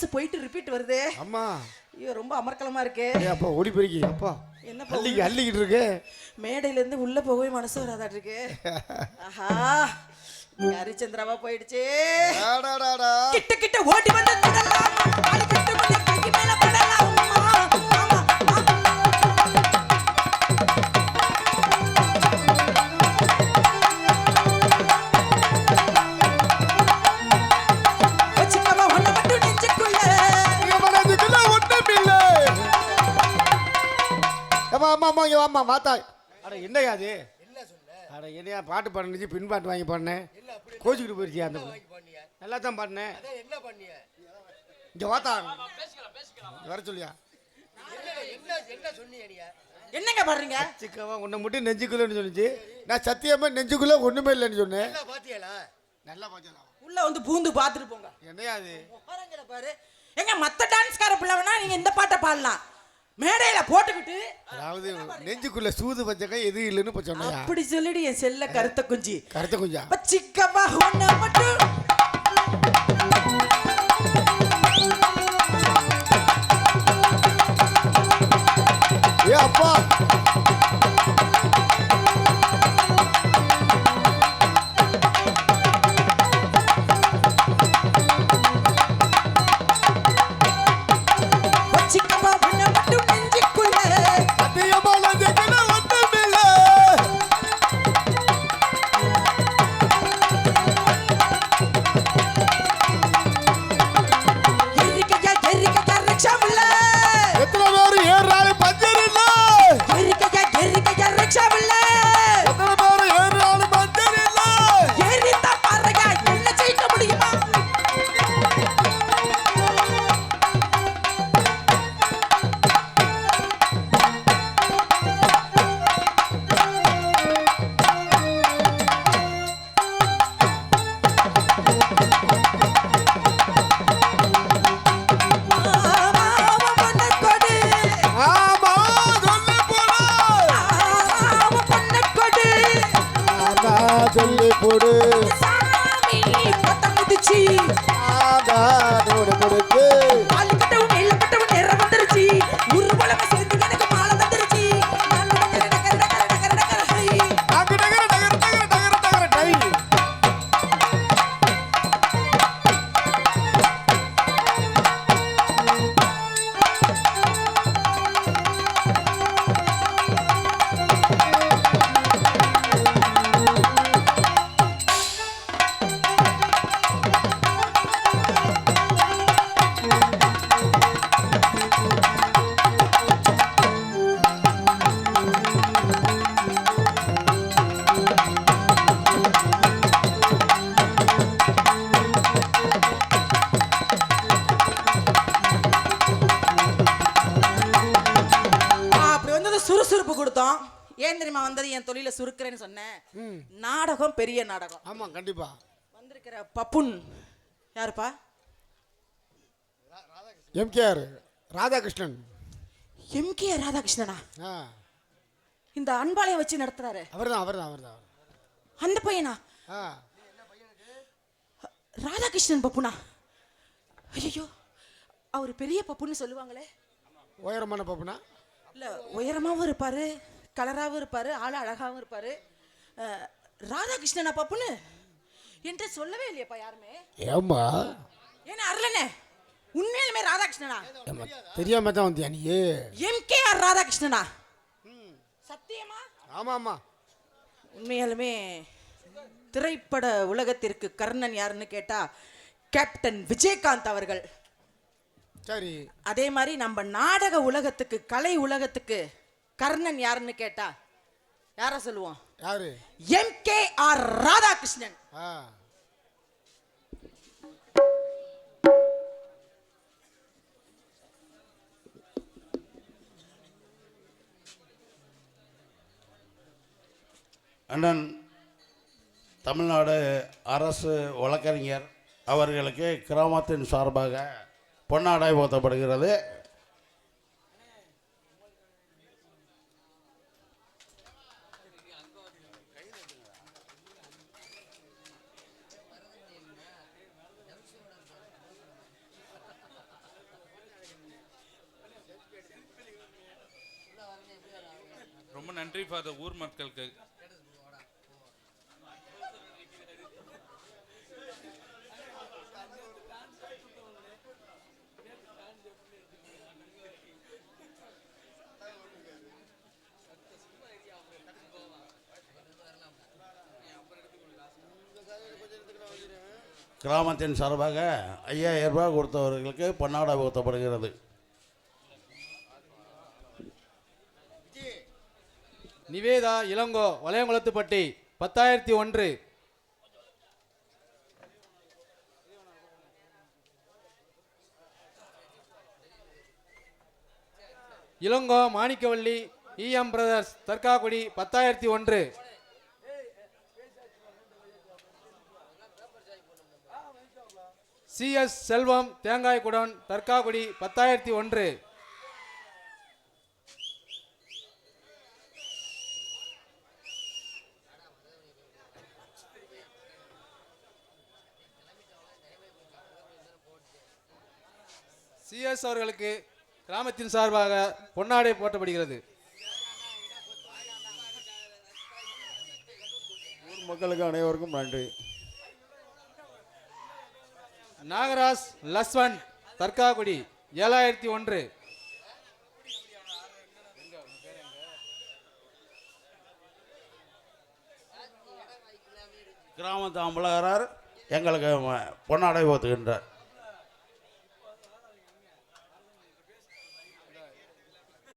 மனசு போயிட்டு ரிப்பீட் வருது. அம்மா ஐயோ ரொம்ப அமர்க்கலமா இருக்கு. அப்பா ஓடி போய்க்கி அப்பா. என்ன அள்ளிக்கிட்டு இருக்கு. மேடையில இருந்து உள்ள போகவே மனசு வராதாட்டு இருக்கு. ஆஹா ஹரிச்சந்திராவா போயிடுச்சு. கிட்ட கிட்ட ஓடி வந்து தொடலாம். ஆளு கிட்ட வந்து கை மேல படலாம். என்னையா அது? அட என்னையா பாட்டு பாடுனுச்சு, பின் பாட்டு வாங்கி பாடினேன், கோச்சிக்கிட்டு போயிருச்சியா? அந்த நல்லா தான் பாடினேன். இங்கே வாத்தா வர சொல்லியா? என்னங்க பாடுறீங்க? சிக்கவா உன்னை மட்டும் நெஞ்சுக்குள்ளன்னு சொல்லிச்சு. நான் சத்தியமா நெஞ்சுக்குள்ள ஒண்ணுமே இல்லைன்னு சொன்னேன். நல்லா பாத்தியா? உள்ள வந்து பூந்து பாத்துட்டு போங்க. என்னையா அது? பாரு எங்க மத்த டான்ஸ்கார பிள்ளைவனா நீங்க இந்த பாட்டை பாடலாம். மேடையில போட்டுக்கிட்டு அதாவது நெஞ்சுக்குள்ள சூது பச்சக்கை எதுவும் இல்லைன்னு சொன்னையா? அப்படி சொல்லிடு என் செல்ல கருத்த குஞ்சி. கருத்த குஞ்சா சிக்கவா ஒண்ணு மட்டும் ஏ அப்பா சொல்லி போடு சாமி பத்த முதிச்சி ஆகா நோடு முடுக்கு ஆளுக்கட்டவும் இல்லக்கட்டவும் நேரம் வந்துருச்சு உருவலம சேர்த்து எனக்கு மாலை தந்துருச்சு ஏன் தெரியுமா வந்தது? என் தொழில சுருக்கிறேன்னு சொன்னேன். நாடகம் பெரிய நாடகம். ஆமா கண்டிப்பா. வந்திருக்கிற பப்புன் யாருப்பா? எம்கேஆர் ராதாகிருஷ்ணன். எம்கேஆர் ராதாகிருஷ்ணனா? இந்த அன்பாளையம் வச்சு நடத்துறாரு. அவர்தான். அந்த பையனா? ராதாகிருஷ்ணன் பப்புனா? ஐயோ அவர் பெரிய பப்புன்னு சொல்லுவாங்களே. உயரமான பப்புனா? இல்ல உயரமாவும் இருப்பாரு, கலராகவும் இருப்பாரு, ஆளு அழகாகவும் இருப்பாரு. ராதாகிருஷ்ணனா பப்புன்னு என்கிட்ட சொல்லவே இல்லையப்பா யாருமே. ஏமா ஏன்னா அருளனே உண்மையிலுமே ராதாகிருஷ்ணனா? தெரியாம தான் வந்தியா நீ? எம்கேஆர் ராதாகிருஷ்ணனா? சத்தியமா? ஆமா உண்மையாலுமே திரைப்பட உலகத்திற்கு கர்ணன் யாருன்னு கேட்டா கேப்டன் விஜயகாந்த் அவர்கள். சரி. அதே மாதிரி நம்ம நாடக உலகத்துக்கு கலை உலகத்துக்கு கர்ணன் யாருன்னு கேட்டா யார சொல்லுவோம்? யாரு? எம்கேஆர் ராதாகிருஷ்ணன். அண்ணன் தமிழ்நாடு அரசு வழக்கறிஞர் அவர்களுக்கு கிராமத்தின் சார்பாக பொன்னாடை போர்த்தப்படுகிறது. நன்றி ஃபார் த ஊர் மக்களுக்கு. கிராமத்தின் சார்பாக 5000 ரூபாய் கொடுத்தவர்களுக்கு பொன்னாடை ஊற்றப்படுகிறது. Nivetha Ilango Valaiyankulathupatti 10,001. Ilango Manikkavalli EM brothers Dargakudi 10,001. CS Selvam தேங்காய்குடன் தர்காக்குடி 10,001. CS அவர்களுக்கு கிராமத்தின் சார்பாக பொன்னாடை போட்டப்படுகிறது. ஊர் மக்களுக்கு அனைவருக்கும் நன்றி. நாகராஜ் லஸ்வன் தர்காக்குடி 7,001. கிராமத்து அம்பலகரார் எங்களுக்கு பொன்னாடை ஊற்றுகின்றார்.